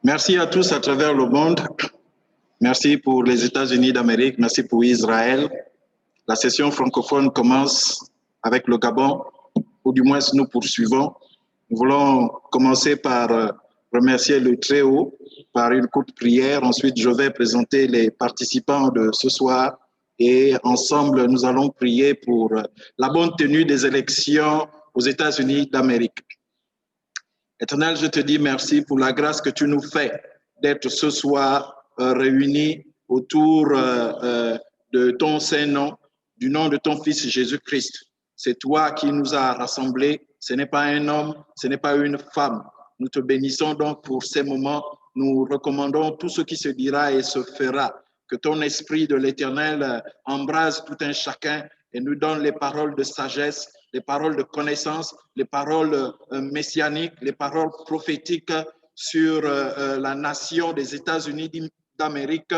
Merci à tous à travers le monde. Merci pour les États-Unis d'Amérique. Merci pour Israël. La session francophone commence avec le Gabon, ou du moins nous poursuivons. Nous voulons commencer par remercier le Très-Haut par une courte prière. Ensuite, je vais présenter les participants de ce soir et ensemble, nous allons prier pour la bonne tenue des élections aux États-Unis d'Amérique. Éternel, je te dis merci pour la grâce que tu nous fais d'être ce soir réunis autour de ton Saint-Nom, du nom de ton Fils Jésus-Christ. C'est toi qui nous as rassemblés, ce n'est pas un homme, ce n'est pas une femme. Nous te bénissons donc pour ces moments. Nous recommandons tout ce qui se dira et se fera. Que ton esprit de l'Éternel embrase tout un chacun et nous donne les paroles de sagesse, les paroles de connaissance, les paroles messianiques, les paroles prophétiques sur la nation des États-Unis d'Amérique,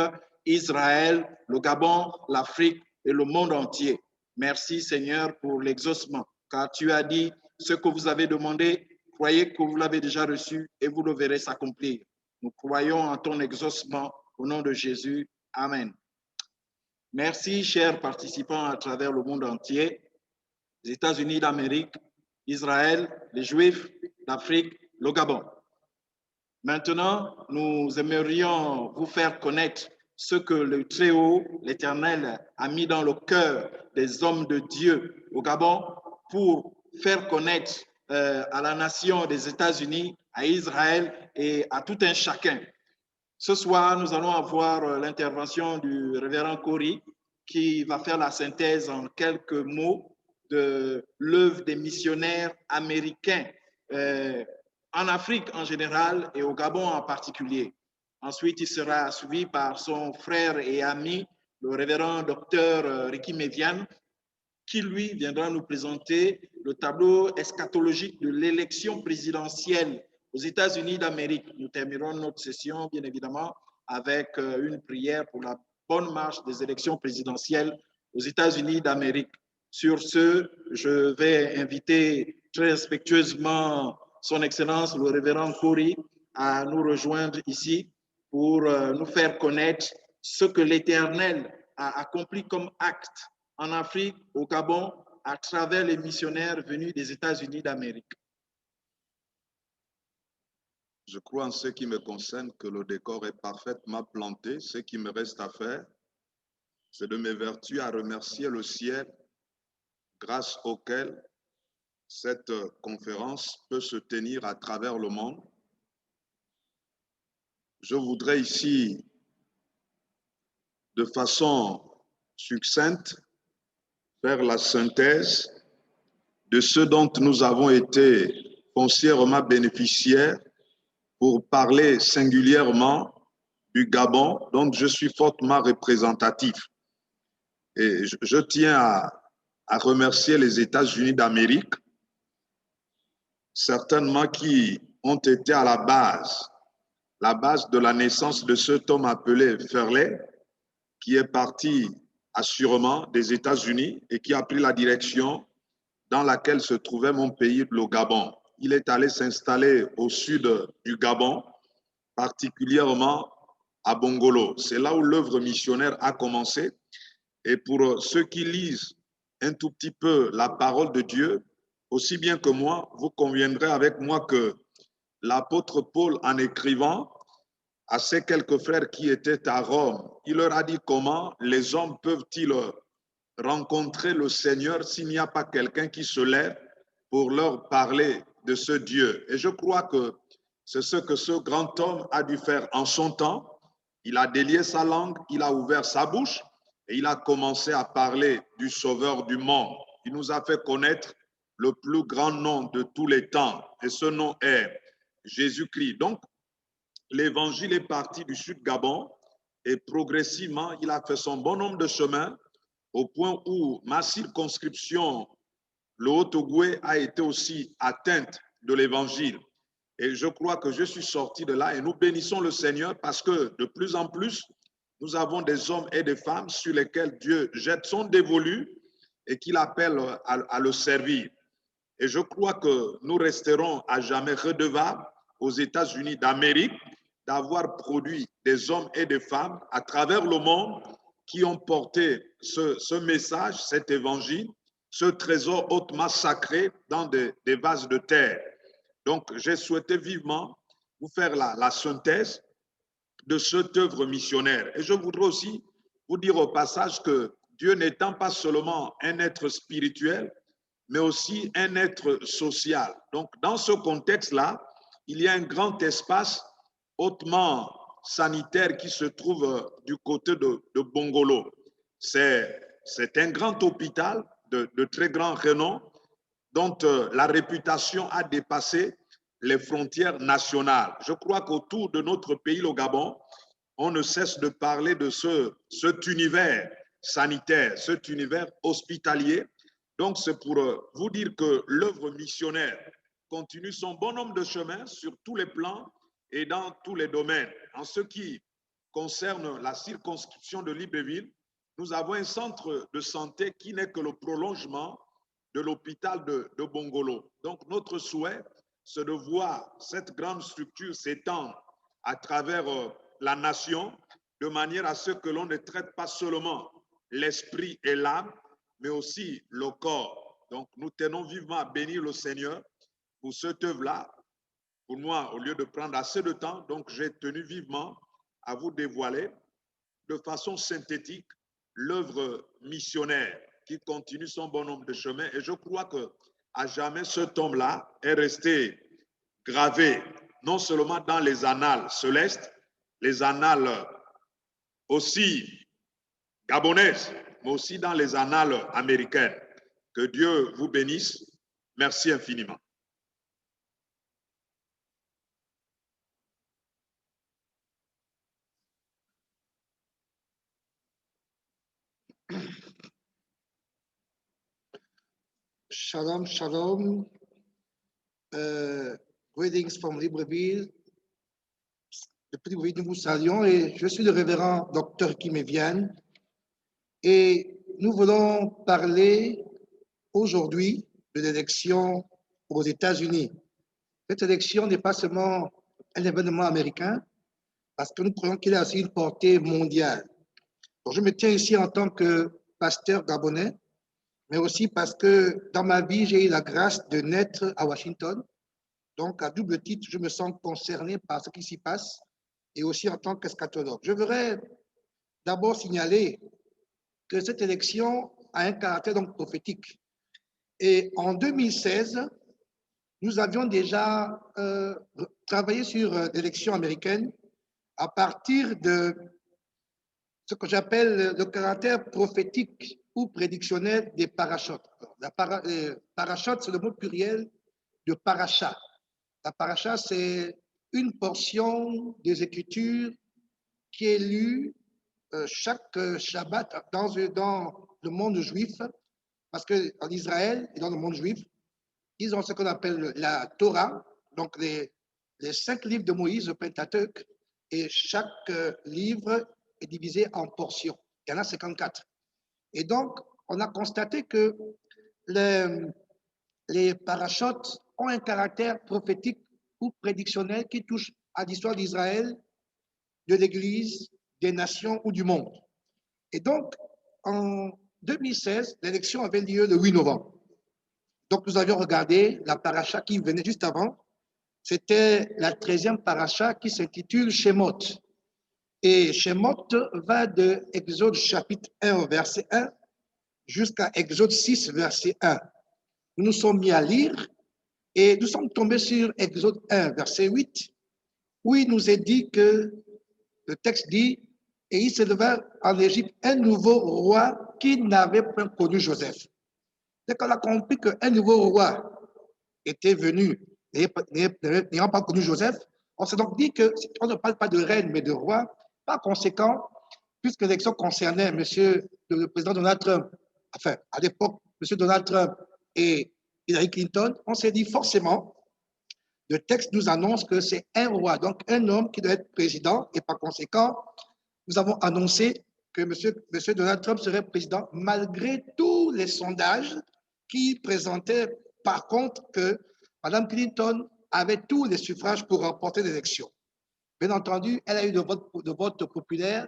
Israël, le Gabon, l'Afrique et le monde entier. Merci Seigneur pour l'exaucement, car tu as dit ce que vous avez demandé, croyez que vous l'avez déjà reçu et vous le verrez s'accomplir. Nous croyons en ton exaucement au nom de Jésus. Amen. Merci, chers participants à travers le monde entier, les États-Unis d'Amérique, Israël, les Juifs d'Afrique, le Gabon. Maintenant, nous aimerions vous faire connaître ce que le Très-Haut, l'Éternel, a mis dans le cœur des hommes de Dieu au Gabon pour faire connaître à la nation des États-Unis, à Israël et à tout un chacun. Ce soir, nous allons avoir l'intervention du révérend Corey qui va faire la synthèse en quelques mots de l'œuvre des missionnaires américains en Afrique en général et au Gabon en particulier. Ensuite, il sera suivi par son frère et ami, le révérend docteur Ricky Mévian, qui lui viendra nous présenter le tableau eschatologique de l'élection présidentielle aux États-Unis d'Amérique. Nous terminerons notre session, bien évidemment, avec une prière pour la bonne marche des élections présidentielles aux États-Unis d'Amérique. Sur ce, je vais inviter très respectueusement son Excellence, le révérend Corey, à nous rejoindre ici pour nous faire connaître ce que l'Éternel a accompli comme acte en Afrique, au Gabon, à travers les missionnaires venus des États-Unis d'Amérique. Je crois en ce qui me concerne que le décor est parfaitement planté. Ce qui me reste à faire, c'est de m'évertuer à remercier le ciel grâce auquel cette conférence peut se tenir à travers le monde. Je voudrais ici, de façon succincte, faire la synthèse de ce dont nous avons été foncièrement bénéficiaires pour parler singulièrement du Gabon, dont je suis fortement représentatif. Et je tiens à remercier les États-Unis d'Amérique, certainement qui ont été à la base de la naissance de cet homme appelé Farley, qui est parti assurément des États-Unis et qui a pris la direction dans laquelle se trouvait mon pays, le Gabon. Il est allé s'installer au sud du Gabon, particulièrement à Bongolo. C'est là où l'œuvre missionnaire a commencé. Et pour ceux qui lisent un tout petit peu la parole de Dieu, aussi bien que moi, vous conviendrez avec moi que l'apôtre Paul, en écrivant à ces quelques frères qui étaient à Rome, il leur a dit comment les hommes peuvent-ils rencontrer le Seigneur s'il n'y a pas quelqu'un qui se lève pour leur parler de ce Dieu. Et je crois que c'est ce que ce grand homme a dû faire en son temps. Il a délié sa langue, il a ouvert sa bouche et il a commencé à parler du Sauveur du monde. Il nous a fait connaître le plus grand nom de tous les temps et ce nom est Jésus-Christ. Donc, l'évangile est parti du sud Gabon et progressivement, il a fait son bon nombre de chemins au point où ma circonscription, le Haut-Ogooué, a été aussi atteinte de l'évangile. Et je crois que je suis sorti de là et nous bénissons le Seigneur parce que de plus en plus, nous avons des hommes et des femmes sur lesquels Dieu jette son dévolu et qu'il appelle à le servir. Et je crois que nous resterons à jamais redevables aux États-Unis d'Amérique d'avoir produit des hommes et des femmes à travers le monde qui ont porté ce message, cet évangile, ce trésor hautement sacré dans des vases de terre. Donc, j'ai souhaité vivement vous faire la synthèse de cette œuvre missionnaire. Et je voudrais aussi vous dire au passage que Dieu n'étant pas seulement un être spirituel, mais aussi un être social. Donc, dans ce contexte-là, il y a un grand espace hautement sanitaire qui se trouve du côté de Bongolo. C'est un grand hôpital de très grand renom dont la réputation a dépassé les frontières nationales. Je crois qu'autour de notre pays, le Gabon, on ne cesse de parler de cet univers sanitaire, cet univers hospitalier. Donc, c'est pour vous dire que l'œuvre missionnaire continue son bonhomme de chemin sur tous les plans et dans tous les domaines. En ce qui concerne la circonscription de Libreville, nous avons un centre de santé qui n'est que le prolongement de l'hôpital de Bongolo. Donc, notre souhait, c'est de voir cette grande structure s'étendre à travers la nation, de manière à ce que l'on ne traite pas seulement l'esprit et l'âme, mais aussi le corps. Donc, nous tenons vivement à bénir le Seigneur pour cette œuvre-là. Pour moi, au lieu de prendre assez de temps, donc j'ai tenu vivement à vous dévoiler de façon synthétique l'œuvre missionnaire qui continue son bon nombre de chemins. Et je crois que à jamais ce tome-là est resté gravé, non seulement dans les annales célestes, les annales aussi gabonaises, mais aussi dans les annales américaines. Que Dieu vous bénisse. Merci infiniment. Shalom, shalom. Greetings from Libreville. Depuis Libreville, nous vous saluons et je suis le révérend docteur Kim Evian et nous voulons parler aujourd'hui de l'élection aux États-Unis. Cette élection n'est pas seulement un événement américain parce que nous croyons qu'il a aussi une portée mondiale. Donc, je me tiens ici en tant que pasteur gabonais, mais aussi parce que dans ma vie, j'ai eu la grâce de naître à Washington. Donc, à double titre, je me sens concerné par ce qui s'y passe et aussi en tant qu'eschatologue. Je voudrais d'abord signaler que cette élection a un caractère donc prophétique. Et en 2016, nous avions déjà travaillé sur l'élection américaine à partir de ce que j'appelle le caractère prophétique ou prédictionnel des parachutes. Parachute, c'est le mot pluriel de paracha. La paracha, c'est une portion des Écritures qui est lue chaque Shabbat dans le monde juif, parce qu'en Israël et dans le monde juif, ils ont ce qu'on appelle la Torah, donc les 5 livres de Moïse, le Pentateuque, et chaque livre est divisé en portions. Il y en a 54. Et donc, on a constaté que les parachutes ont un caractère prophétique ou prédictionnel qui touche à l'histoire d'Israël, de l'Église, des nations ou du monde. Et donc, en 2016, l'élection avait lieu le 8 novembre. Donc, nous avions regardé la paracha qui venait juste avant. C'était la 13e paracha qui s'intitule Shemot. Et Shemot va de Exode chapitre 1, verset 1, jusqu'à Exode 6, verset 1. Nous nous sommes mis à lire et nous sommes tombés sur Exode 1, verset 8, où il nous est dit que, le texte dit, et il s'éleva en Égypte un nouveau roi qui n'avait pas connu Joseph. Dès qu'on a compris qu'un nouveau roi était venu, n'ayant pas connu Joseph, on s'est donc dit qu'on ne parle pas de reine, mais de roi. Par conséquent, puisque l'élection concernait le président Donald Trump, enfin, à l'époque, M. Donald Trump et Hillary Clinton, on s'est dit forcément, le texte nous annonce que c'est un roi, donc un homme qui doit être président, et par conséquent, nous avons annoncé que M. Donald Trump serait président malgré tous les sondages qui présentaient par contre que Mme Clinton avait tous les suffrages pour remporter l'élection. Bien entendu, elle a eu de vote populaire,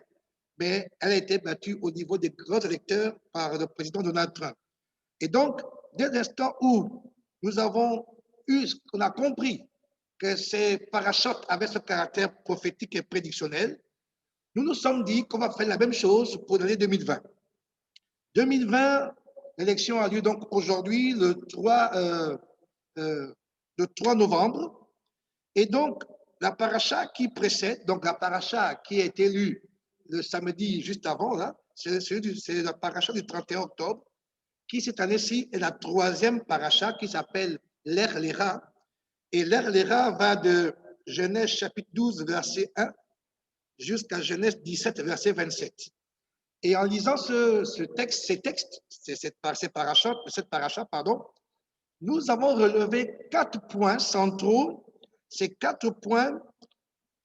mais elle a été battue au niveau des grands électeurs par le président Donald Trump. Et donc, dès l'instant où nous avons eu, qu'on a compris que ces parachutes avaient ce caractère prophétique et prédictionnel, nous nous sommes dit qu'on va faire la même chose pour l'année 2020. 2020, l'élection a lieu donc aujourd'hui, le 3 novembre. Et donc, la paracha qui précède, donc la paracha qui est élue le samedi juste avant, c'est la paracha du 31 octobre, qui cette année-ci est la troisième paracha qui s'appelle l'Er Léra. Et l'Er Léra va de Genèse chapitre 12, verset 1, jusqu'à Genèse 17, verset 27. Et en lisant cette paracha, nous avons relevé 4 points centraux. Ces 4 points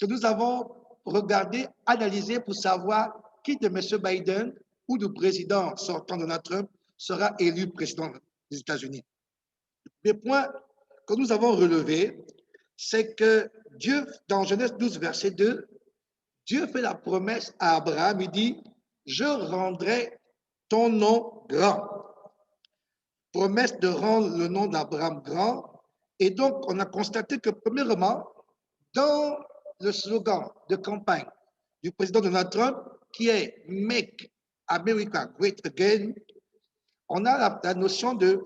que nous avons regardés, analysés pour savoir qui de M. Biden ou du président sortant Donald Trump sera élu président des États-Unis. Le point que nous avons relevé, c'est que Dieu, dans Genèse 12, verset 2, Dieu fait la promesse à Abraham, il dit, je rendrai ton nom grand. Promesse de rendre le nom d'Abraham grand. Et donc, on a constaté que, premièrement, dans le slogan de campagne du président Donald Trump, qui est Make America Great Again, on a la notion de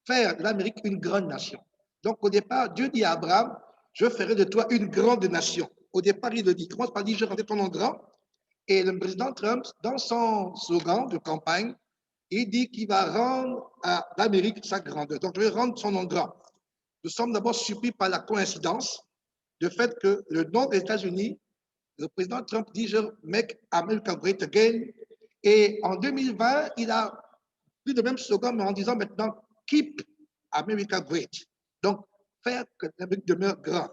faire de l'Amérique une grande nation. Donc, au départ, Dieu dit à Abraham, je ferai de toi une grande nation. Au départ, il le dit. Il commence par dire, je rendrai ton nom grand. Et le président Trump, dans son slogan de campagne, il dit qu'il va rendre à l'Amérique sa grandeur. Donc, je vais rendre son nom grand. Nous sommes d'abord surpris par la coïncidence du fait que le nom des États-Unis, le président Trump dit, je make America great again. Et en 2020, il a pris le même slogan, mais en disant maintenant, keep America great. Donc, faire que l'Amérique demeure grand.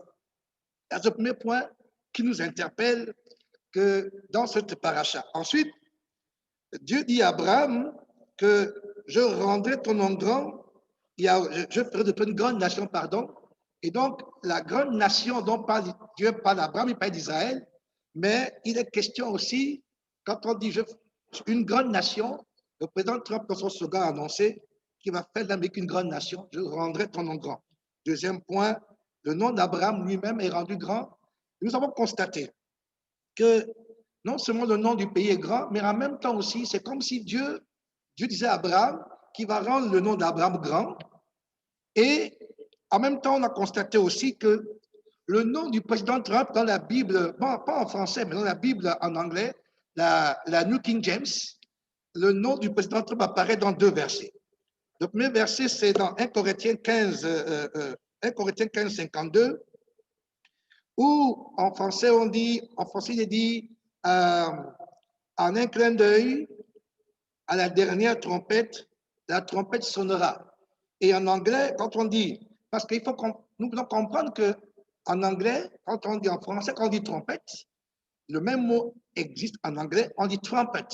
C'est le premier point qui nous interpelle que dans cette paracha. Ensuite, Dieu dit à Abraham que je rendrai ton nom grand, je ferai de toi une grande nation, pardon. Et donc, la grande nation dont Dieu parle à Abraham, il parle d'Israël, mais il est question aussi, quand on dit une grande nation, le président Trump, dans son slogan, a annoncé qu'il va faire de l'Amérique une grande nation, je rendrai ton nom grand. Deuxième point, le nom d'Abraham lui-même est rendu grand. Nous avons constaté que non seulement le nom du pays est grand, mais en même temps aussi, c'est comme si Dieu disait à Abraham qu'il va rendre le nom d'Abraham grand. Et en même temps, on a constaté aussi que le nom du président Trump dans la Bible, bon, pas en français, mais dans la Bible en anglais, la New King James, le nom du président Trump apparaît dans 2 versets. Le premier verset, c'est dans 1 Corinthiens 15, 52, où en français, il est dit, en un clin d'œil, à la dernière trompette, la trompette sonnera. Et en anglais, quand on dit, parce qu'il faut nous devons comprendre qu'en anglais, quand on dit en français, quand on dit trompette, le même mot existe en anglais, on dit trumpet.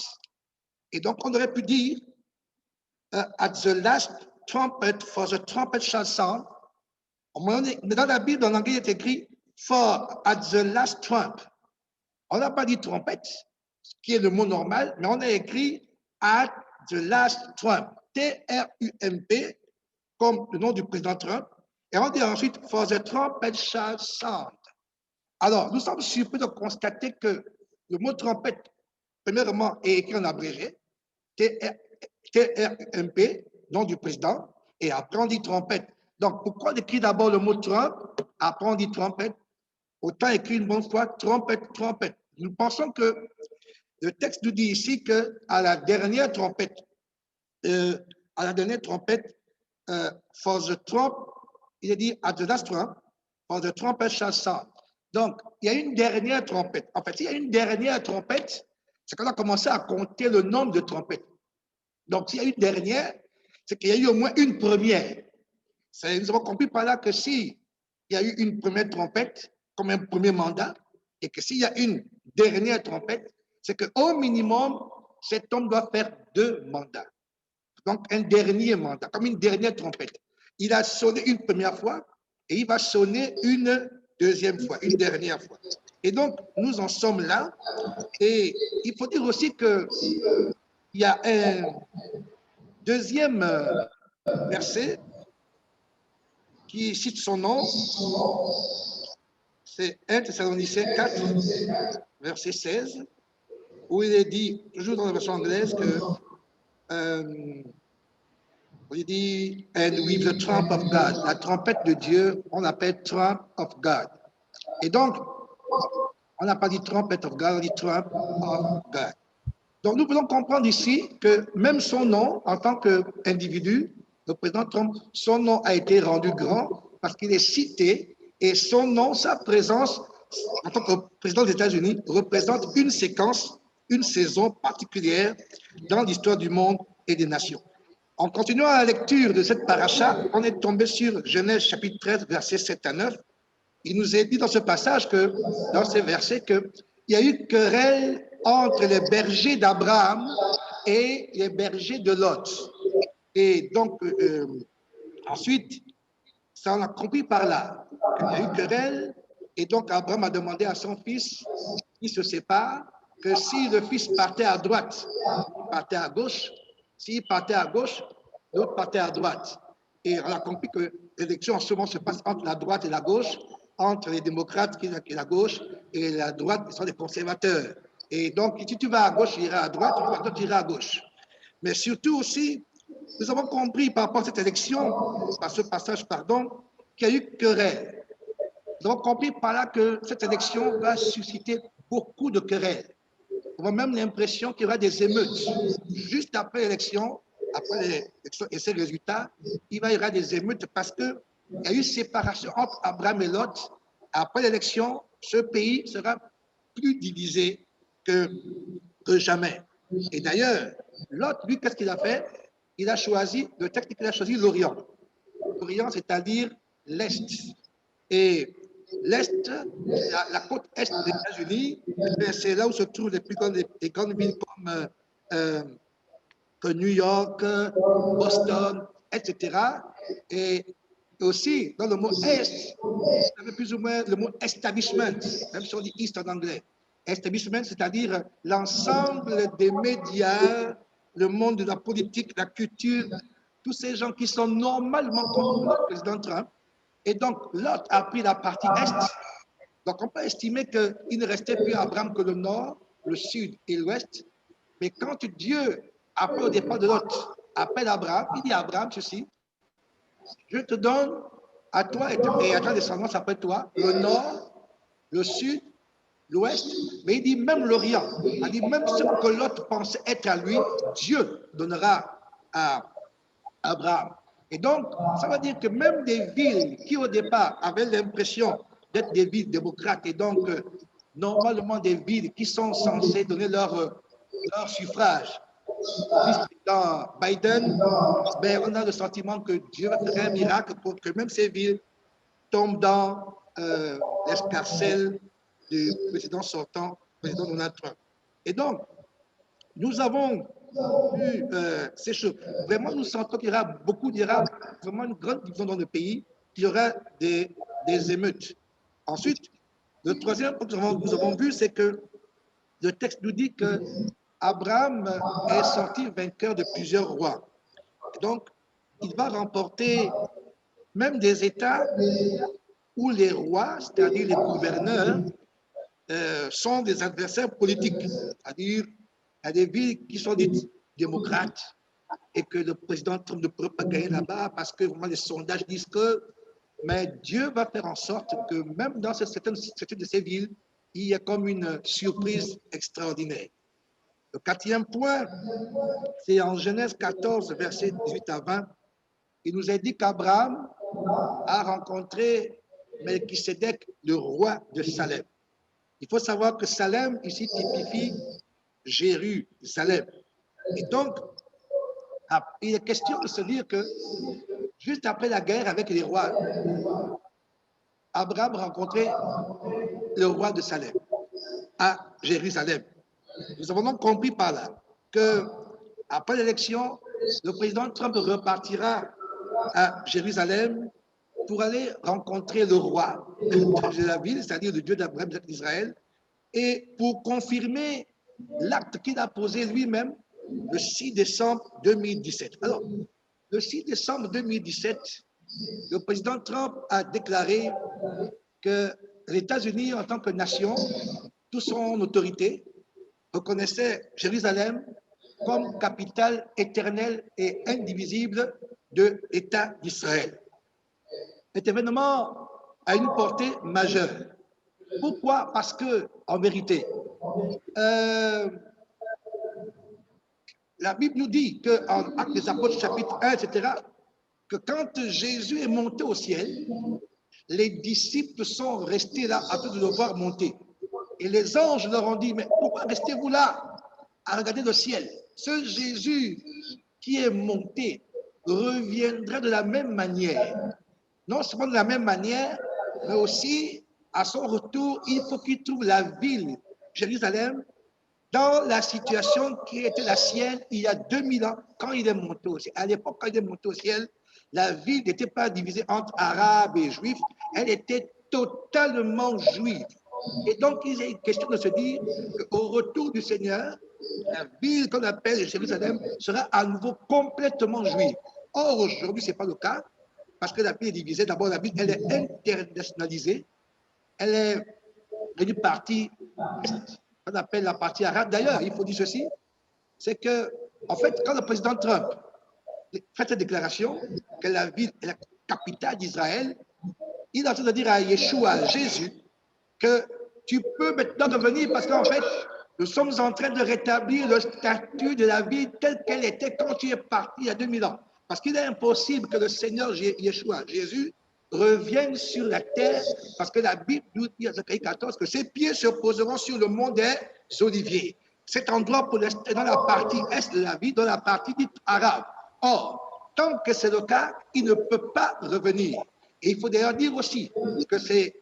Et donc, on aurait pu dire, at the last trumpet, for the trumpet shall sound. Mais dans la Bible, en anglais, il est écrit, for at the last trump. On n'a pas dit trompette, ce qui est le mot normal, mais on a écrit at the last Trump, T-R-U-M-P, comme le nom du président Trump, et on dit ensuite for the trumpet shall sound. Alors, nous sommes surpris de constater que le mot trompette, premièrement, est écrit en abrégé, T-R-U-M-P, nom du président, et après on dit trompette. Donc, pourquoi on écrit d'abord le mot Trump, après on dit trompette? Autant écrire une bonne fois trompette, trompette. Nous pensons que le texte nous dit ici qu'à la dernière trompette, for the trump, il est dit at the last trump, for the trumpet shall sound. Donc, il y a une dernière trompette. En fait, s'il y a une dernière trompette, c'est qu'on a commencé à compter le nombre de trompettes. Donc, s'il y a une dernière, c'est qu'il y a eu au moins une première. Nous avons compris par là que s'il y a eu une première trompette, comme un premier mandat, et que s'il y a une dernière trompette, c'est qu'au minimum, cet homme doit faire 2 mandats. Donc, un dernier mandat, comme une dernière trompette. Il a sonné une première fois et il va sonner une deuxième fois, une dernière fois. Et donc, nous en sommes là. Et il faut dire aussi qu'il y a un deuxième verset qui cite son nom. C'est 1 Thessaloniciens 4, verset 16, où il est dit, toujours dans la version anglaise, que il dit, and with the trump of God, la trompette de Dieu, on l'appelle trump of God. Et donc, on n'a pas dit trumpet of God, on dit trump of God. Donc, nous pouvons comprendre ici que même son nom, en tant qu'individu, le président Trump, son nom a été rendu grand parce qu'il est cité et son nom, sa présence, en tant que président des États-Unis, représente une séquence, une saison particulière dans l'histoire du monde et des nations. En continuant la lecture de cette paracha, on est tombé sur Genèse chapitre 13, versets 7 à 9. Il nous est dit dans ce passage, dans ces versets, qu'il y a eu querelle entre les bergers d'Abraham et les bergers de Lot. Et donc, ensuite, ça on a compris par là qu'il y a eu querelle. Et donc, Abraham a demandé à son fils, qui se sépare, que si le fils partait à droite, il partait à gauche. S'il partait à gauche, l'autre partait à droite. Et on a compris que l'élection en ce moment se passe entre la droite et la gauche, entre les démocrates qui est la gauche et la droite qui sont les conservateurs. Et donc, si tu vas à gauche, tu iras à droite, si tu vas à droite, tu iras à gauche. Mais surtout aussi, nous avons compris par rapport à cette élection, par ce passage, pardon, qu'il y a eu querelle. Nous avons compris par là que cette élection va susciter beaucoup de querelles. On a même l'impression qu'il y aura des émeutes. Juste après l'élection, après l'élection et ses résultats, il y aura des émeutes parce qu'il y a eu séparation entre Abraham et Lot. Après l'élection, ce pays sera plus divisé que jamais. Et d'ailleurs, Lot, lui, qu'est-ce qu'il a fait? Il a choisi, le texte qu'il a choisi, l'Orient. L'Orient, c'est-à-dire l'Est. Et l'Est, la côte Est des États-Unis, c'est là où se trouvent les plus grandes villes comme New York, Boston, etc. Et aussi, dans le mot Est, vous avez plus ou moins le mot establishment, même si on dit East en anglais. Establishment, c'est-à-dire l'ensemble des médias, le monde de la politique, la culture, tous ces gens qui sont normalement contre le président Trump. Et donc, l'autre a pris la partie Est. Donc, on peut estimer qu'il ne restait plus à Abraham que le Nord, le Sud et l'Ouest. Mais quand Dieu, après au départ de l'autre, appelle Abraham, il dit à Abraham ceci, je te donne à toi et à ta descendance après toi, le Nord, le Sud, l'Ouest, mais il dit même l'Orient. Il dit même ce que l'autre pensait être à lui, Dieu donnera à Abraham. Et donc, ça veut dire que même des villes qui au départ avaient l'impression d'être des villes démocrates et donc normalement des villes qui sont censées donner leur suffrage, dans Biden, ben, on a le sentiment que Dieu va faire un miracle pour que même ces villes tombent dans l'escarcelle du président sortant, président Donald Trump. Et donc, nous avons vu ces choses. Vraiment, nous sentons qu'il y aura beaucoup, il y aura vraiment une grande division dans le pays, qu'il y aura des émeutes. Ensuite, le troisième point que nous avons vu, c'est que le texte nous dit que Abraham est sorti vainqueur de plusieurs rois. Donc, il va remporter même des États où les rois, c'est-à-dire les gouverneurs, sont des adversaires politiques. C'est-à-dire, il y a des villes qui sont dites démocrates et que le président Trump ne peut pas gagner là-bas parce que vraiment les sondages disent que, mais Dieu va faire en sorte que même dans certaines de ces villes, il y a comme une surprise extraordinaire. Le quatrième point, c'est en Genèse 14, versets 18 à 20. Il nous est dit qu'Abraham a rencontré Melchisédek, le roi de Salem. Il faut savoir que Salem, ici, typifie Jérusalem. Et donc, il est question de se dire que juste après la guerre avec les rois, Abraham rencontrait le roi de Salem à Jérusalem. Nous avons donc compris par là que après l'élection, le président Trump repartira à Jérusalem pour aller rencontrer le roi de la ville, c'est-à-dire le Dieu d'Abraham, d'Israël, et pour confirmer l'acte qu'il a posé lui-même le 6 décembre 2017. Alors, le 6 décembre 2017, le président Trump a déclaré que les États-Unis, en tant que nation, toute son autorité, reconnaissait Jérusalem comme capitale éternelle et indivisible de l'État d'Israël. Cet événement a une portée majeure. Pourquoi? Parce que, en vérité, la Bible nous dit qu'en Actes des Apôtres, chapitre 1, etc., que quand Jésus est monté au ciel, les disciples sont restés là à de le voir monter. Et les anges leur ont dit, mais pourquoi restez-vous là à regarder le ciel? Ce Jésus qui est monté reviendra de la même manière. Non seulement de la même manière, mais aussi à son retour, il faut qu'il trouve la ville, Jérusalem, dans la situation qui était la sienne il y a 2000 ans, quand il est monté au ciel. À l'époque, quand il est monté au ciel, la ville n'était pas divisée entre Arabes et Juifs, elle était totalement juive. Et donc, il est question de se dire qu'au retour du Seigneur, la ville qu'on appelle Jérusalem sera à nouveau complètement juive. Or, aujourd'hui, ce n'est pas le cas, parce que la ville est divisée. D'abord, la ville, elle est internationalisée. Elle est une partie, qu'on appelle la partie arabe. D'ailleurs, il faut dire ceci, c'est que, en fait, quand le président Trump fait cette déclaration, que la ville est la capitale d'Israël, il est en train de dire à Yeshua, à Jésus, que tu peux maintenant revenir parce qu'en fait, nous sommes en train de rétablir le statut de la ville telle qu'elle était quand tu es parti il y a 2000 ans. Parce qu'il est impossible que le Seigneur Yeshua, Jésus, revienne sur la terre parce que la Bible nous dit à Zacharie 14 que ses pieds se poseront sur le mont des Oliviers. Cet endroit pour l'instant dans la partie est de la ville, dans la partie dite arabe. Or, tant que c'est le cas, il ne peut pas revenir. Et il faut d'ailleurs dire aussi que c'est,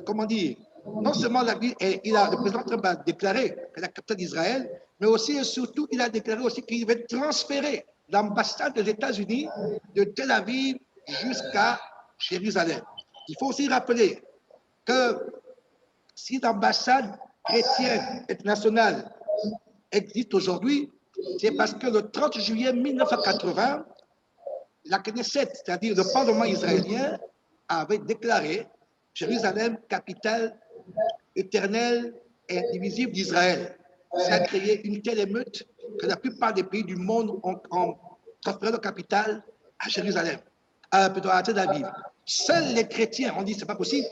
comment dire, non seulement la ville, le président Trump a déclaré que la capitale d'Israël, mais aussi et surtout, il a déclaré aussi qu'il va transférer l'ambassade des États-Unis de Tel Aviv jusqu'à Jérusalem. Il faut aussi rappeler que si l'ambassade chrétienne internationale existe aujourd'hui, c'est parce que le 30 juillet 1980, la Knesset, c'est-à-dire le Parlement israélien, avait déclaré Jérusalem, capitale éternelle et indivisible d'Israël. Ça a créé une telle émeute que la plupart des pays du monde ont transféré leur capitale à Jérusalem, plutôt à Tel Aviv. Seuls les chrétiens ont dit c'est pas possible.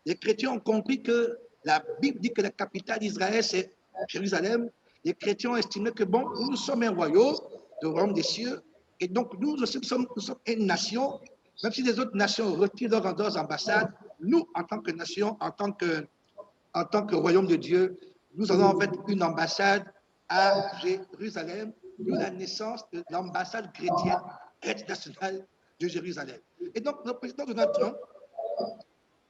Les chrétiens ont compris que la Bible dit que la capitale d'Israël c'est Jérusalem. Les chrétiens ont estimé que bon, nous sommes un royaume, le royaume des cieux, et donc nous aussi nous sommes une nation. Même si les autres nations retirent leurs ambassades, nous, en tant que nation, en tant que royaume de Dieu, nous avons en fait une ambassade à Jérusalem, d'où la naissance de l'ambassade chrétienne internationale de Jérusalem. Et donc, le président Donald Trump,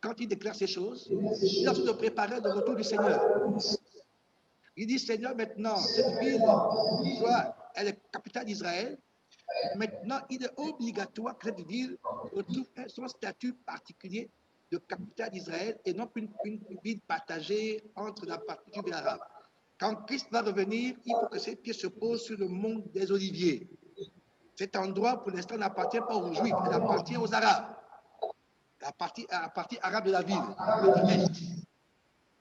quand il déclare ces choses, il est en train de préparer le retour du Seigneur. Il dit, Seigneur, maintenant, cette ville, elle est capitale d'Israël. Maintenant, il est obligatoire que cette ville retrouve son statut particulier de capitale d'Israël et non une ville partagée entre la partie juive et l'arabe. Quand Christ va revenir, il faut que ses pieds se posent sur le mont des Oliviers. Cet endroit, pour l'instant, n'appartient pas aux Juifs, il appartient aux Arabes. La partie arabe de la ville.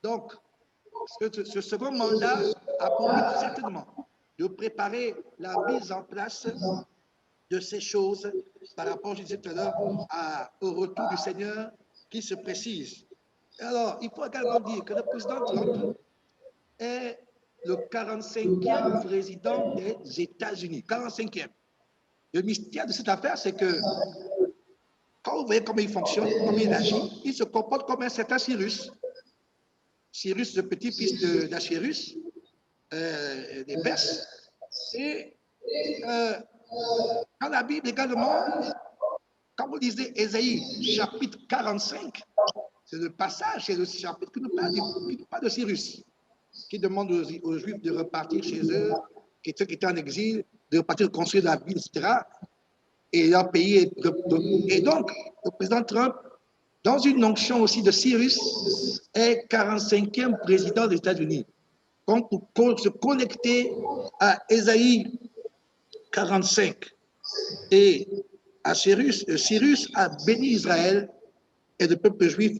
Donc, ce second mandat a pour but certainement de préparer la mise en place de ces choses par rapport, je disais tout à l'heure, au retour du Seigneur qui se précise. Alors, il faut également dire que le président Trump est le 45e président des États-Unis. 45e. Le mystère de cette affaire, c'est que quand vous voyez comment il fonctionne, comment il agit, il se comporte comme un certain Cyrus. Cyrus, le petit-fils d'Achérus, des Perses. Et dans la Bible également, quand vous lisez Ésaïe, chapitre 45, c'est le passage, c'est le chapitre qui nous parle de Cyrus, qui demande aux Juifs de repartir chez eux, ceux qui étaient en exil, de repartir, de construire la ville, etc. et leur pays et donc, le président Trump, dans une onction aussi de Cyrus, est 45e président des États-Unis. Donc, pour se connecter à Ésaïe 45 et à Cyrus a béni Israël et le peuple juif,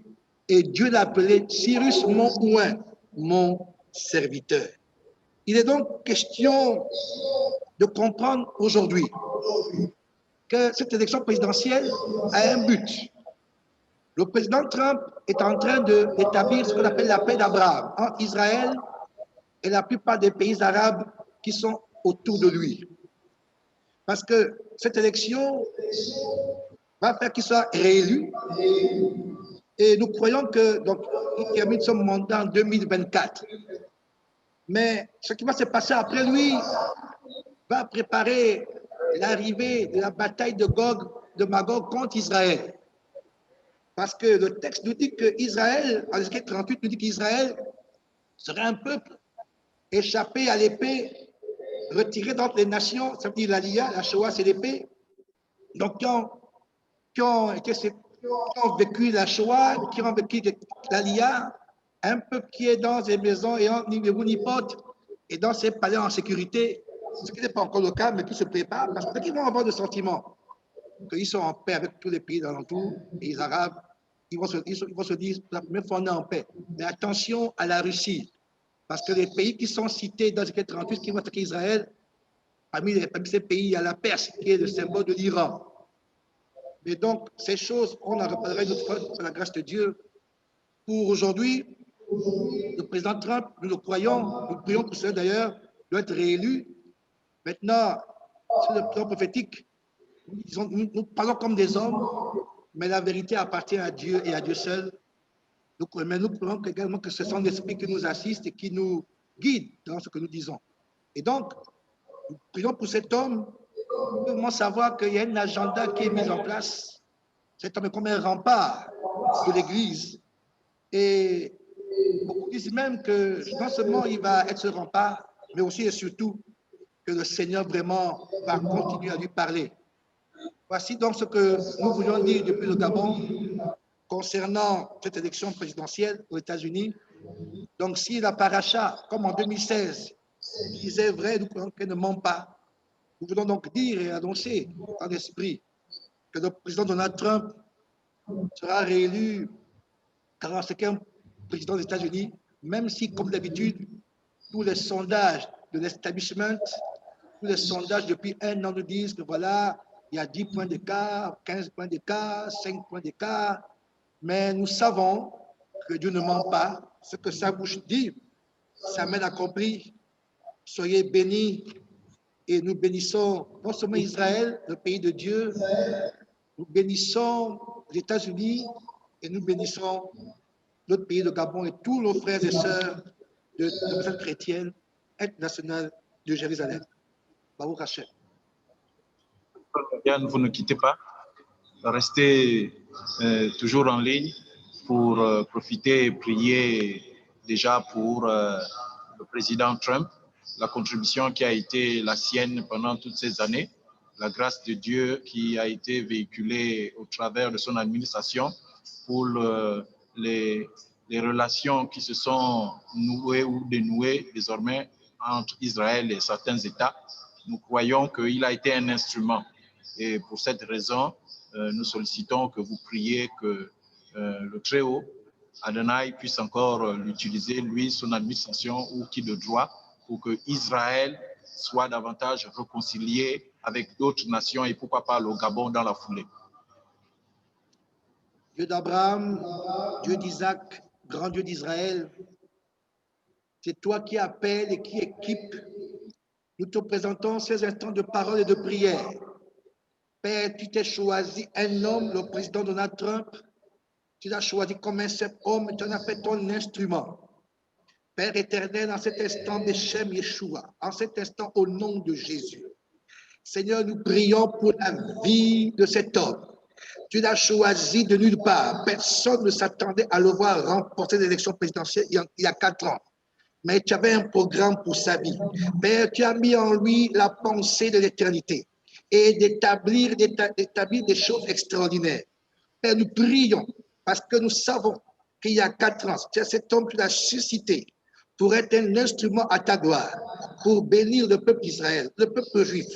et Dieu l'a appelé Cyrus mon oint, mon serviteur. Il est donc question de comprendre aujourd'hui que cette élection présidentielle a un but. Le président Trump est en train d'établir ce qu'on appelle la paix d'Abraham entre Israël et la plupart des pays arabes qui sont autour de lui. Parce que cette élection va faire qu'il soit réélu. Et nous croyons que donc, il termine son mandat en 2024. Mais ce qui va se passer après lui va préparer l'arrivée de la bataille de Magog contre Israël. Parce que le texte nous dit qu'Israël, en Ézéchiel 38, nous dit qu'Israël serait un peuple échappé à l'épée, retiré d'entre les nations, ça veut dire l'Aliyah, la Shoah, c'est l'épée. Donc, qui ont vécu la Shoah, qui ont vécu l'Aliyah, un peuple qui est dans ses maisons et ni niveau ni pote, et dans ses palais en sécurité, ce qui n'est pas encore le cas, mais qui se prépare, parce qu'ils vont avoir le sentiment qu'ils sont en paix avec tous les pays d'alentour, les Arabes, ils vont se dire, la première fois on est en paix. Mais attention à la Russie, parce que les pays qui sont cités dans Ézéchiel 38, qui vont attaquer Israël, parmi ces pays, il y a la Perse, qui est le symbole de l'Iran. Et donc, ces choses, on en reparlera une autre fois, par la grâce de Dieu. Pour aujourd'hui, le président Trump, nous le croyons, nous prions pour cela d'ailleurs, doit être réélu. Maintenant, sur le plan prophétique, nous parlons comme des hommes, mais la vérité appartient à Dieu et à Dieu seul. Mais nous croyons également que ce sont l'Esprit qui nous assiste et qui nous guide dans ce que nous disons. Et donc, nous prions pour cet homme, nous devons savoir qu'il y a un agenda qui est mis en place. Cet homme est comme un rempart de l'Église. Et beaucoup disent même que non seulement il va être ce rempart, mais aussi et surtout que le Seigneur vraiment va continuer à lui parler. Voici donc ce que nous voulions dire depuis le Gabon concernant cette élection présidentielle aux États-Unis. Donc, si la paracha, comme en 2016, disait vrai, nous croyons qu'elle ne ment pas. Nous voulons donc dire et annoncer en esprit que le président Donald Trump sera réélu 45e président des États-Unis, même si, comme d'habitude, tous les sondages de l'establishment, tous les sondages depuis un an nous disent que voilà, il y a 10 points d'écart, 15 points d'écart, 5 points d'écart, mais nous savons que Dieu ne ment pas. Ce que sa bouche dit, sa main accomplit. Soyez bénis et nous bénissons non seulement Israël, le pays de Dieu, nous bénissons les États-Unis et nous bénissons notre pays, le Gabon, et tous nos frères et sœurs de l'Église chrétienne internationale de Jérusalem. Baruch Hashem. Vous ne quittez pas. Restez toujours en ligne pour profiter et prier déjà pour le président Trump, la contribution qui a été la sienne pendant toutes ces années, la grâce de Dieu qui a été véhiculée au travers de son administration pour les relations qui se sont nouées ou dénouées désormais entre Israël et certains États. Nous croyons qu'il a été un instrument. Et pour cette raison, nous sollicitons que vous priez que le Très-Haut, Adonai, puisse encore l'utiliser, lui, son administration ou qui de droit, pour que Israël soit davantage réconcilié avec d'autres nations et pourquoi pas le Gabon dans la foulée. Dieu d'Abraham, Dieu d'Isaac, grand Dieu d'Israël, c'est toi qui appelles et qui équipe. Nous te présentons ces instants de parole et de prière. Père, tu t'es choisi un homme, le président Donald Trump. Tu l'as choisi comme un seul homme et tu en as fait ton instrument. Père éternel, en cet instant, Beshem Yeshua, en cet instant, au nom de Jésus. Seigneur, nous prions pour la vie de cet homme. Tu l'as choisi de nulle part. Personne ne s'attendait à le voir remporter l'élection présidentielle il y a 4 ans. Mais tu avais un programme pour sa vie. Père, tu as mis en lui la pensée de l'éternité. et d'établir des choses extraordinaires. Père, nous prions parce que nous savons qu'il y a 4 ans, cet homme que tu l'as suscité pour être un instrument à ta gloire, pour bénir le peuple d'Israël, le peuple juif,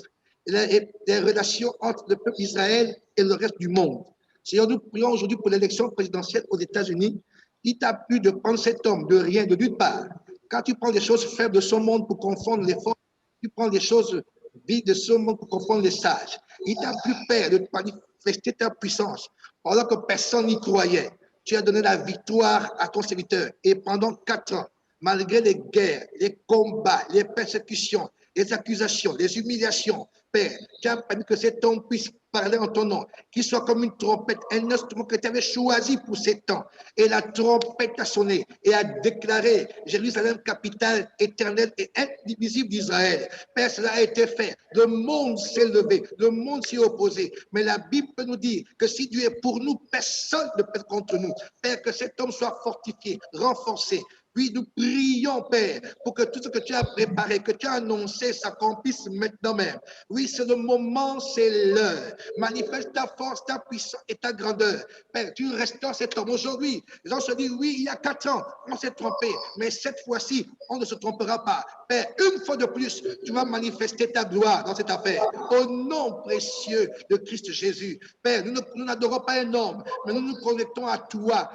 les relations entre le peuple d'Israël et le reste du monde. Seigneur, nous prions aujourd'hui pour l'élection présidentielle aux États-Unis. Il t'a plu de prendre cet homme de rien, de nulle part. Quand tu prends des choses faibles de ce monde pour confondre les forts, tu prends des choses vides de ce monde pour confondre les sages. Il t'a plu, Père, de manifester ta puissance. Pendant que personne n'y croyait, tu as donné la victoire à ton serviteur. Et pendant 4 ans, malgré les guerres, les combats, les persécutions, les accusations, les humiliations, Père, tu as permis que cet homme puisse parler en ton nom, qu'il soit comme une trompette, un instrument que tu avais choisi pour ces temps. Et la trompette a sonné et a déclaré Jérusalem, capitale éternelle et indivisible d'Israël. Père, cela a été fait. Le monde s'est levé, le monde s'est opposé. Mais la Bible nous dit que si Dieu est pour nous, personne ne peut être contre nous. Père, que cet homme soit fortifié, renforcé. Oui, nous prions, Père, pour que tout ce que tu as préparé, que tu as annoncé, s'accomplisse maintenant même. Oui, c'est le moment, c'est l'heure. Manifeste ta force, ta puissance et ta grandeur. Père, tu restaures cet homme. Aujourd'hui, les gens se disent, oui, il y a 4 ans, on s'est trompé, mais cette fois-ci, on ne se trompera pas. Père, une fois de plus, tu vas manifester ta gloire dans cette affaire. Au nom précieux de Christ Jésus. Père, nous n'adorons pas un homme, mais nous nous connectons à toi,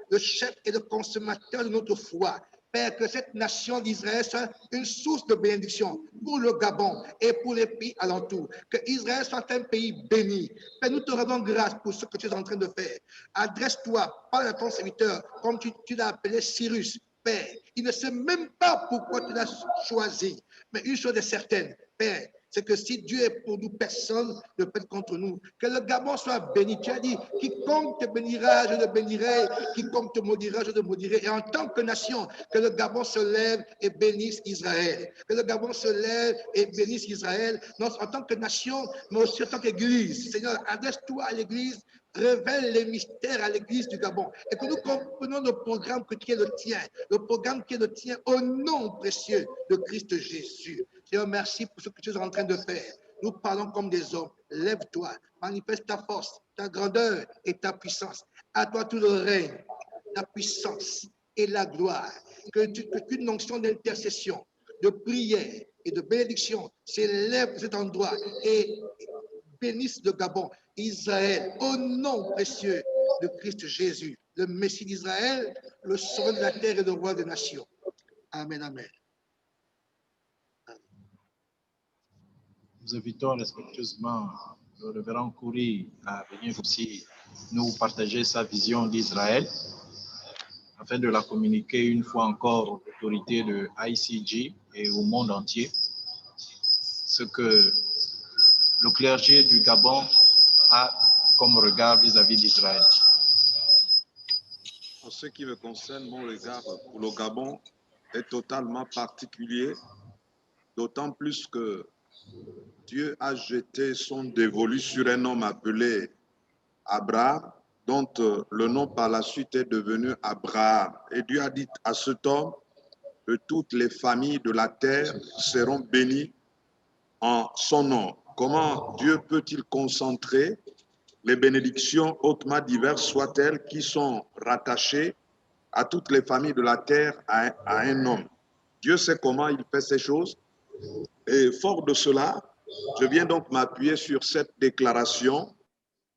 le chef et le consommateur de notre foi. Père, que cette nation d'Israël soit une source de bénédiction pour le Gabon et pour les pays alentours. Que Israël soit un pays béni. Père, nous te rendons grâce pour ce que tu es en train de faire. Adresse-toi, parle à ton serviteur, comme tu l'as appelé Cyrus. Père, il ne sait même pas pourquoi tu l'as choisi. Mais une chose est certaine, Père, c'est que si Dieu est pour nous, personne ne peut être contre nous. Que le Gabon soit béni. Tu as dit, quiconque te bénira, je le bénirai. Quiconque te maudira, je le maudirai. Et en tant que nation, que le Gabon se lève et bénisse Israël. Que le Gabon se lève et bénisse Israël, non en tant que nation, mais aussi en tant qu'Église. Seigneur, adresse-toi à l'Église, révèle les mystères à l'Église du Gabon. Et que nous comprenons le programme qui est le tien. Le programme qui est le tien au nom précieux de Christ Jésus. Seigneur, merci pour ce que tu es en train de faire. Nous parlons comme des hommes. Lève-toi, manifeste ta force, ta grandeur et ta puissance. À toi tout le règne, la puissance et la gloire. Qu'une onction d'intercession, de prière et de bénédiction s'élève de cet endroit et bénisse le Gabon, Israël, au nom précieux de Christ Jésus, le Messie d'Israël, le sauveur de la terre et le roi des nations. Amen, amen. Nous invitons respectueusement le révérend Kouri à venir aussi nous partager sa vision d'Israël afin de la communiquer une fois encore aux autorités de ICG et au monde entier, ce que le clergé du Gabon a comme regard vis-à-vis d'Israël. En ce qui me concerne, mon regard pour le Gabon est totalement particulier, d'autant plus que Dieu a jeté son dévolu sur un homme appelé Abraham, dont le nom par la suite est devenu Abraham. Et Dieu a dit à cet homme que toutes les familles de la terre seront bénies en son nom. Comment Dieu peut-il concentrer les bénédictions hautement diverses soient-elles qui sont rattachées à toutes les familles de la terre à un homme? Dieu sait comment il fait ces choses. Et fort de cela, je viens donc m'appuyer sur cette déclaration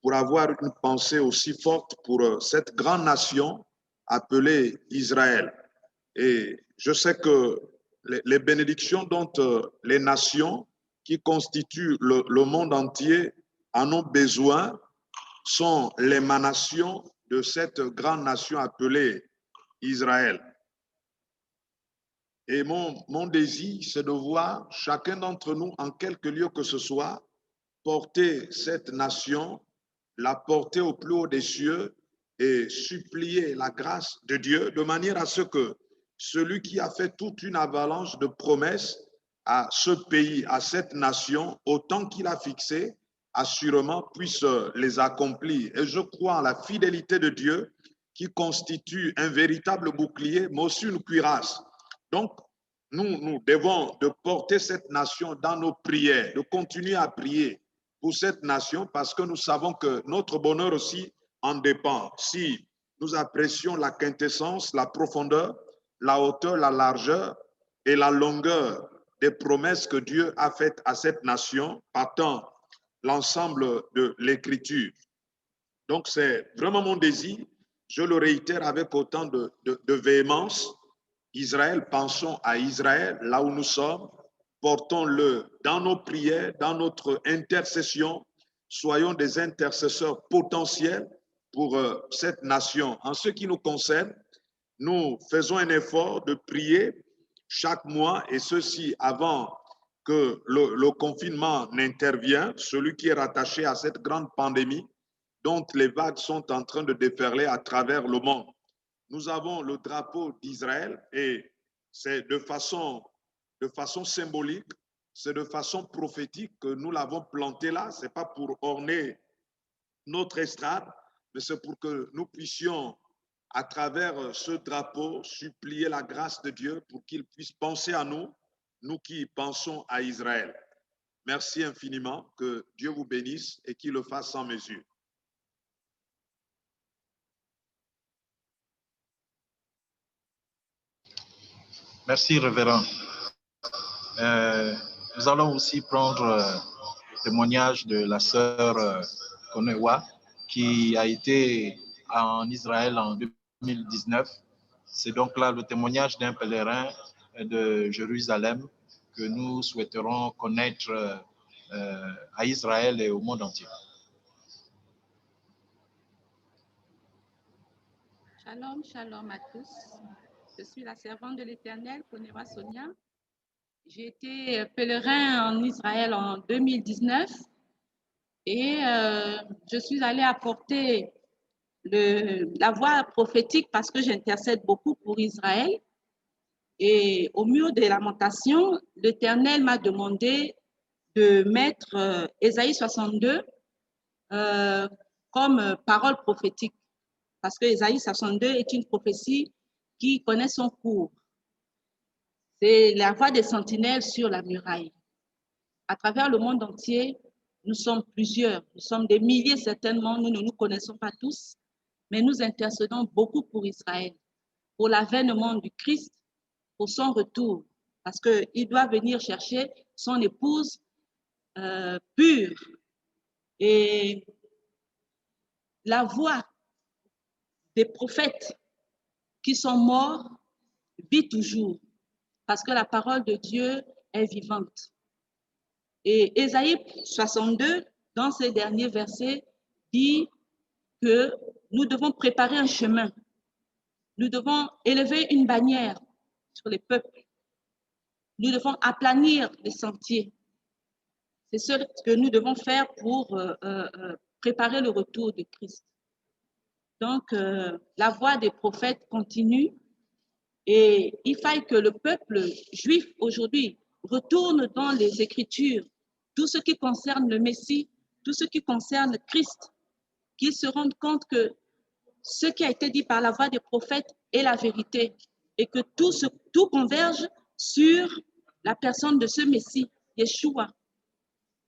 pour avoir une pensée aussi forte pour cette grande nation appelée Israël. Et je sais que les bénédictions dont les nations qui constituent le monde entier en ont besoin sont l'émanation de cette grande nation appelée Israël. Et mon désir, c'est de voir chacun d'entre nous, en quelque lieu que ce soit, porter cette nation, la porter au plus haut des cieux et supplier la grâce de Dieu de manière à ce que celui qui a fait toute une avalanche de promesses à ce pays, à cette nation, au temps qu'il a fixé, assurément puisse les accomplir. Et je crois en la fidélité de Dieu qui constitue un véritable bouclier, mais aussi une cuirasse. Donc, nous devons de porter cette nation dans nos prières, de continuer à prier pour cette nation parce que nous savons que notre bonheur aussi en dépend. Si nous apprécions la quintessence, la profondeur, la hauteur, la largeur et la longueur des promesses que Dieu a faites à cette nation, partant l'ensemble de l'Écriture. Donc, c'est vraiment mon désir, je le réitère avec autant de véhémence. Israël, pensons à Israël, là où nous sommes, portons-le dans nos prières, dans notre intercession, soyons des intercesseurs potentiels pour cette nation. En ce qui nous concerne, nous faisons un effort de prier chaque mois, et ceci avant que le confinement n'intervienne, celui qui est rattaché à cette grande pandémie dont les vagues sont en train de déferler à travers le monde. Nous avons le drapeau d'Israël et c'est de façon symbolique, c'est de façon prophétique que nous l'avons planté là. Ce n'est pas pour orner notre estrade, mais c'est pour que nous puissions, à travers ce drapeau, supplier la grâce de Dieu pour qu'il puisse penser à nous, nous qui pensons à Israël. Merci infiniment, que Dieu vous bénisse et qu'il le fasse sans mesure. Merci, révérend. Nous allons aussi prendre le témoignage de la sœur Konewa, qui a été en Israël en 2019. C'est donc là le témoignage d'un pèlerin de Jérusalem que nous souhaiterons connaître à Israël et au monde entier. Shalom, shalom à tous. Je suis la servante de l'Éternel, Konewa Sonia. J'ai été pèlerin en Israël en 2019 et je suis allée apporter la voix prophétique parce que j'intercède beaucoup pour Israël. Et au mur des lamentations, l'Éternel m'a demandé de mettre Ésaïe 62 comme parole prophétique. Parce que Ésaïe 62 est une prophétie qui connaît son cours. C'est la voix des sentinelles sur la muraille. À travers le monde entier, nous sommes plusieurs, nous sommes des milliers certainement, nous ne nous connaissons pas tous, mais nous intercédons beaucoup pour Israël, pour l'avènement du Christ, pour son retour, parce qu'il doit venir chercher son épouse pure. Et la voix des prophètes qui sont morts vit toujours, parce que la parole de Dieu est vivante. Et Ésaïe 62, dans ces derniers versets, dit que nous devons préparer un chemin. Nous devons élever une bannière sur les peuples. Nous devons aplanir les sentiers. C'est ce que nous devons faire pour préparer le retour de Christ. Donc, la voix des prophètes continue et il faille que le peuple juif aujourd'hui retourne dans les Écritures, tout ce qui concerne le Messie, tout ce qui concerne Christ, qu'ils se rendent compte que ce qui a été dit par la voix des prophètes est la vérité et que tout converge sur la personne de ce Messie, Yeshua.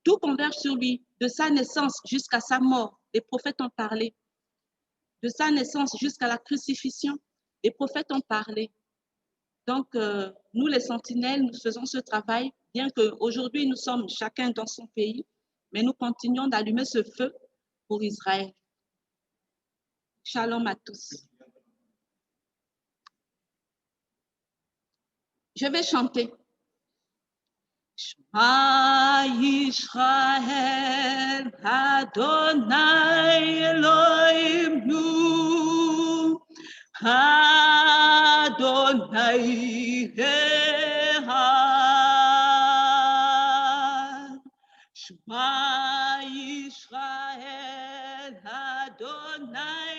Tout converge sur lui, de sa naissance jusqu'à sa mort. Les prophètes ont parlé. De sa naissance jusqu'à la crucifixion, les prophètes ont parlé. Donc, nous, les sentinelles, nous faisons ce travail, bien qu'aujourd'hui, nous sommes chacun dans son pays, mais nous continuons d'allumer ce feu pour Israël. Shalom à tous. Je vais chanter. Shema Yisrael Adonai Elohimnu Adonai Echad. Shema Yisrael Adonai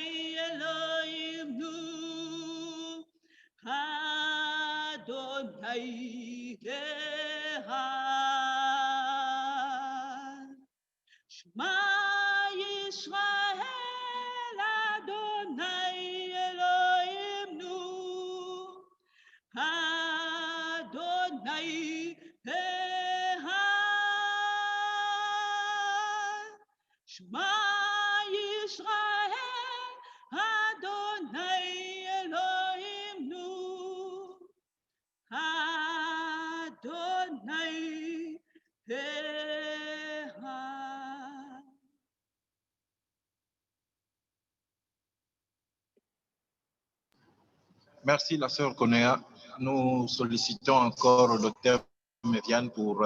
Elohimnu Adonai Echad. Shema Yisrael Adonai Elohimnu Adonai Adonai Eha. Merci, la sœur Konea. Nous sollicitons encore le docteur Médiane pour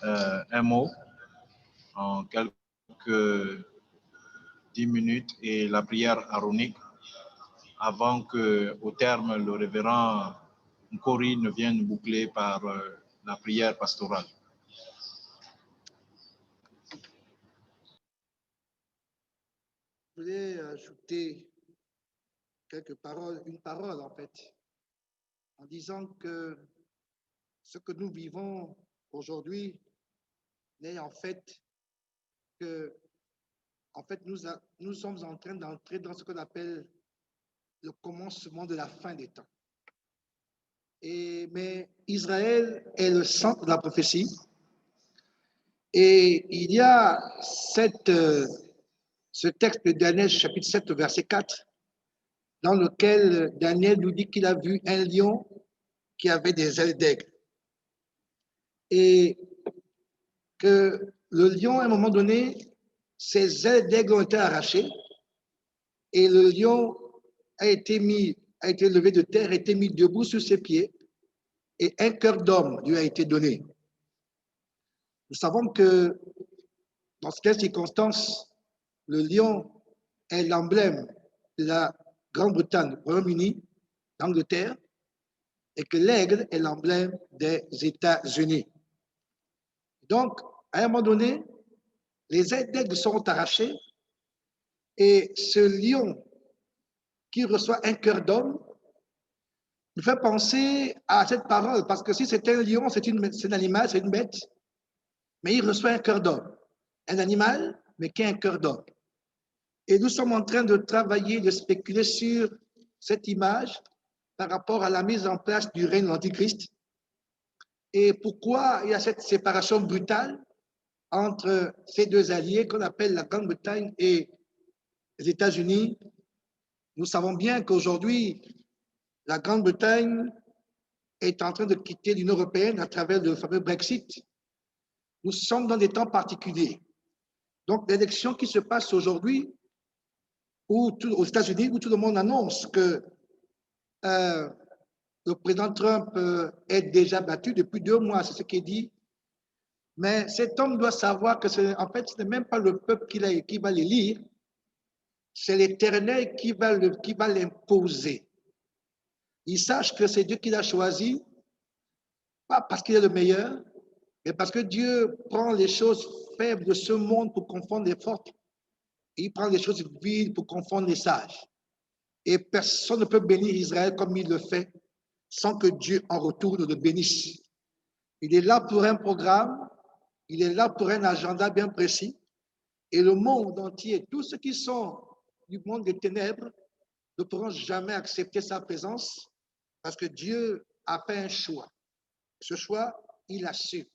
un mot en quelques 10 minutes et la prière aronique avant qu'au terme, le révérend Nkori ne vienne boucler par la prière pastorale. Je voulais ajouter quelques paroles, une parole en fait, en disant que ce que nous vivons aujourd'hui n'est en fait que, en fait, nous sommes en train d'entrer dans ce qu'on appelle le commencement de la fin des temps. Mais Israël est le centre de la prophétie. Et il y a ce texte de Daniel, chapitre 7, verset 4, dans lequel Daniel nous dit qu'il a vu un lion qui avait des ailes d'aigle. Et que le lion, à un moment donné, ses ailes d'aigle ont été arrachées et le lion a été levé de terre, a été mis debout sur ses pieds et un cœur d'homme lui a été donné. Nous savons que dans cette circonstance, le lion est l'emblème de la Grande-Bretagne, du Royaume-Uni, d'Angleterre, et que l'aigle est l'emblème des États-Unis. Donc, à un moment donné, les ailes d'aigle seront arrachées et ce lion qui reçoit un cœur d'homme nous fait penser à cette parole, parce que si c'est un lion, c'est un animal, c'est une bête, mais il reçoit un cœur d'homme. Un animal, mais qui a un cœur d'homme. Et nous sommes en train de travailler, de spéculer sur cette image par rapport à la mise en place du règne de l'Antichrist. Et pourquoi il y a cette séparation brutale entre ces deux alliés qu'on appelle la Grande-Bretagne et les États-Unis. Nous savons bien qu'aujourd'hui, la Grande-Bretagne est en train de quitter l'Union européenne à travers le fameux Brexit. Nous sommes dans des temps particuliers. Donc, l'élection qui se passe aujourd'hui, aux États-Unis, où tout le monde annonce que le président Trump est déjà battu depuis 2 mois, c'est ce qui est dit. Mais cet homme doit savoir que en fait, ce n'est même pas le peuple qui va l'élire, c'est l'Éternel qui va l'imposer. Il sache que c'est Dieu qui l'a choisi, pas parce qu'il est le meilleur, mais parce que Dieu prend les choses faibles de ce monde pour confondre les fortes. Et il prend les choses viles pour confondre les sages. Et personne ne peut bénir Israël comme il le fait sans que Dieu en retour le bénisse. Il est là pour un programme, il est là pour un agenda bien précis. Et le monde entier, tous ceux qui sont du monde des ténèbres, ne pourront jamais accepter sa présence parce que Dieu a fait un choix. Ce choix, il a su.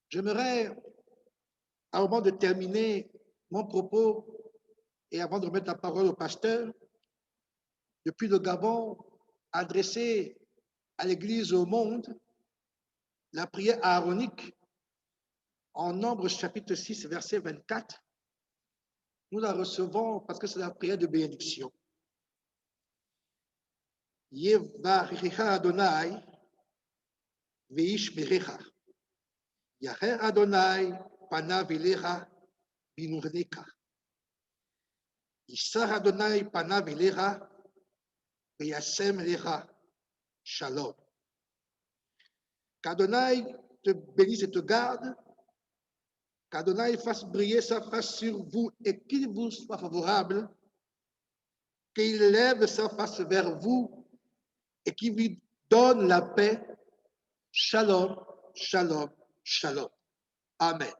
J'aimerais, avant de terminer mon propos et avant de remettre la parole au pasteur, depuis le Gabon, adresser à l'Église au monde la prière aaronique en Nombre chapitre 6, verset 24. Nous la recevons parce que c'est la prière de bénédiction. Yevarecha Adonai veishmerecha. Yaher Adonai panav elecha binurneka. Yisar Adonai panav elecha veyasem elecha shalom. Qu'Adonai te bénisse et te garde, qu'Adonai fasse briller sa face sur vous et qu'il vous soit favorable, qu'il lève sa face vers vous et qu'il vous donne la paix. Shalom, shalom, shalom. Amen.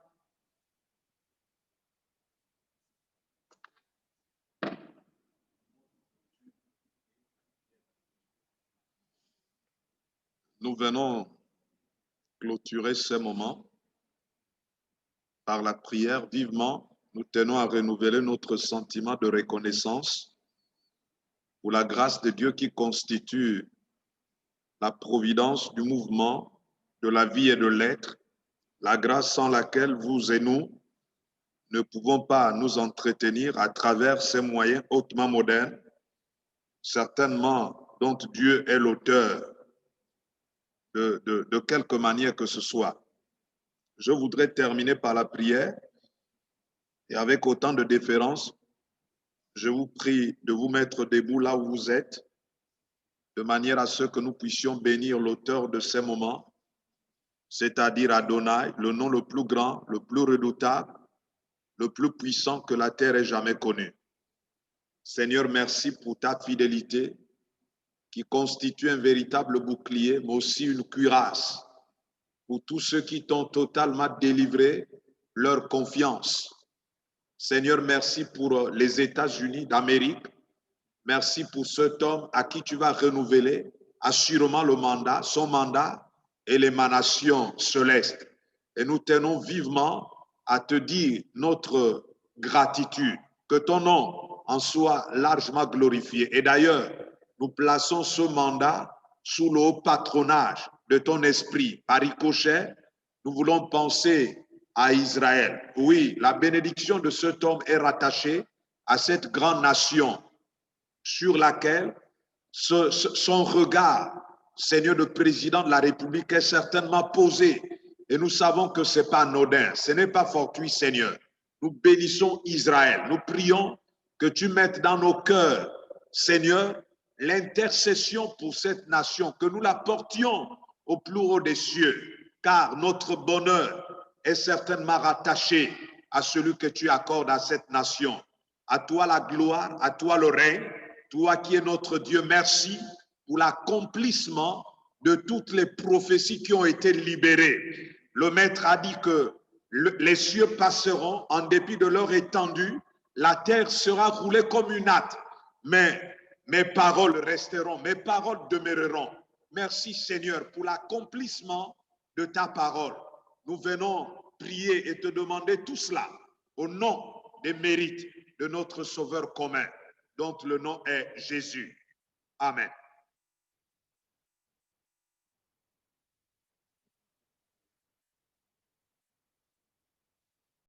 Nous venons clôturer ce moment par la prière. Vivement, nous tenons à renouveler notre sentiment de reconnaissance pour la grâce de Dieu qui constitue la providence du mouvement de la vie et de l'être, la grâce sans laquelle vous et nous ne pouvons pas nous entretenir à travers ces moyens hautement modernes, certainement dont Dieu est l'auteur de quelque manière que ce soit. Je voudrais terminer par la prière et avec autant de déférence, je vous prie de vous mettre debout là où vous êtes, de manière à ce que nous puissions bénir l'auteur de ces moments, c'est-à-dire Adonai, le nom le plus grand, le plus redoutable, le plus puissant que la terre ait jamais connu. Seigneur, merci pour ta fidélité qui constitue un véritable bouclier, mais aussi une cuirasse pour tous ceux qui t'ont totalement délivré leur confiance. Seigneur, merci pour les États-Unis d'Amérique. Merci pour cet homme à qui tu vas renouveler assurément le mandat, son mandat et l'émanation céleste. Et nous tenons vivement à te dire notre gratitude, que ton nom en soit largement glorifié. Et d'ailleurs, nous plaçons ce mandat sous le haut patronage de ton esprit. Par ricochet, nous voulons penser à Israël. Oui, la bénédiction de cet homme est rattachée à cette grande nation sur laquelle son regard, Seigneur le président de la République, est certainement posé. Et nous savons que ce n'est pas anodin, ce n'est pas fortuit, Seigneur. Nous bénissons Israël. Nous prions que tu mettes dans nos cœurs, Seigneur, l'intercession pour cette nation, que nous la portions au plus haut des cieux, car notre bonheur est certainement rattaché à celui que tu accordes à cette nation. À toi la gloire, à toi le règne, toi qui es notre Dieu, merci pour l'accomplissement de toutes les prophéties qui ont été libérées. Le Maître a dit que les cieux passeront en dépit de leur étendue, la terre sera roulée comme une natte, mais mes paroles resteront, mes paroles demeureront. Merci Seigneur pour l'accomplissement de ta parole. Nous venons prier et te demander tout cela au nom des mérites de notre Sauveur commun, dont le nom est Jésus. Amen.